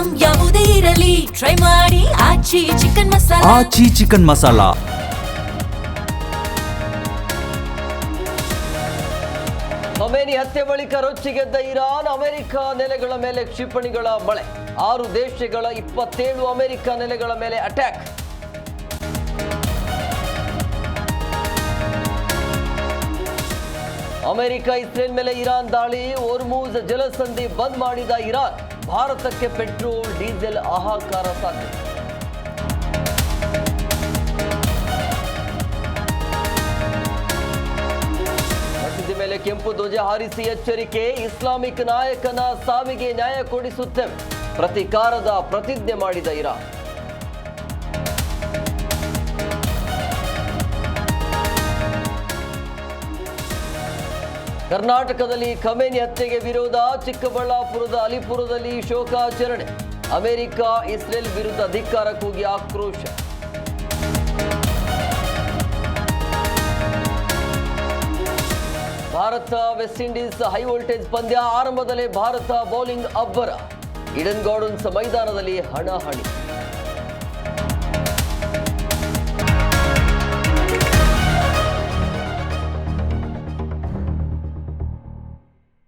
Item ಯಾವುದೇ ಇರಲಿ try ಮಾಡಿ ಆಚಿ ಚಿಕನ್ ಮಸಾಲಾ. ಆಚಿ ಚಿಕನ್ ಮಸಾಲಾ. ಖಮೇನಿ ಹತ್ಯೆ ಬಳಿಕ ರೊಚ್ಚಿಗೆದ್ದ ಇರಾನ್, ಅಮೆರಿಕ ನೆಲೆಗಳ ಮೇಲೆ ಕ್ಷಿಪಣಿಗಳ ಮಳೆ. 6 ದೇಶಗಳ 27 ಅಮೆರಿಕ ನೆಲೆಗಳ ಮೇಲೆ ಅಟ್ಯಾಕ್. ಅಮೆರಿಕ ಇಸ್ರೇಲ್ ಮೇಲೆ ಇರಾನ್ ದಾಳಿ. ಹೋರ್ಮುಜ್ ಜಲಸಂಧಿ ಬಂದ್ ಮಾಡಿದ ಇರಾನ್. ಭಾರತಕ್ಕೆ ಪೆಟ್ರೋಲ್ ಡೀಸೆಲ್ ಹಾಹಾಕಾರ ಸಾಧ್ಯತೆ. ಮಸೀದಿ ಮೇಲೆ ಕೆಂಪು ಧ್ವಜ ಹಾರಿಸಿ ಎಚ್ಚರಿಕೆ. ಇಸ್ಲಾಮಿಕ್ ನಾಯಕನ ಸಾವಿಗೆ ನ್ಯಾಯ ಕೊಡಿಸುತ್ತೇವೆ, ಪ್ರತಿಕಾರದ ಪ್ರತಿಜ್ಞೆ ಮಾಡಿದ ಇರಾನ್. ಕರ್ನಾಟಕದಲ್ಲಿ ಖಮೇನಿ ಹತ್ಯೆಗೆ ವಿರೋಧ. ಚಿಕ್ಕಬಳ್ಳಾಪುರದ ಅಲಿಪುರದಲ್ಲಿ ಶೋಕಾಚರಣೆ. ಅಮೆರಿಕ ಇಸ್ರೇಲ್ ವಿರುದ್ಧ ಧಿಕ್ಕಾರ ಕೂಗಿ ಆಕ್ರೋಶ. Bharat West Indies high voltage ಪಂದ್ಯ. ಆರಂಭದಲ್ಲೇ ಭಾರತ ಬೌಲಿಂಗ್ ಅಬ್ಬರ. ಈಡನ್ ಗಾರ್ಡನ್ಸ್ ಮೈದಾನದಲ್ಲಿ ಹಣಾಹಣಿ.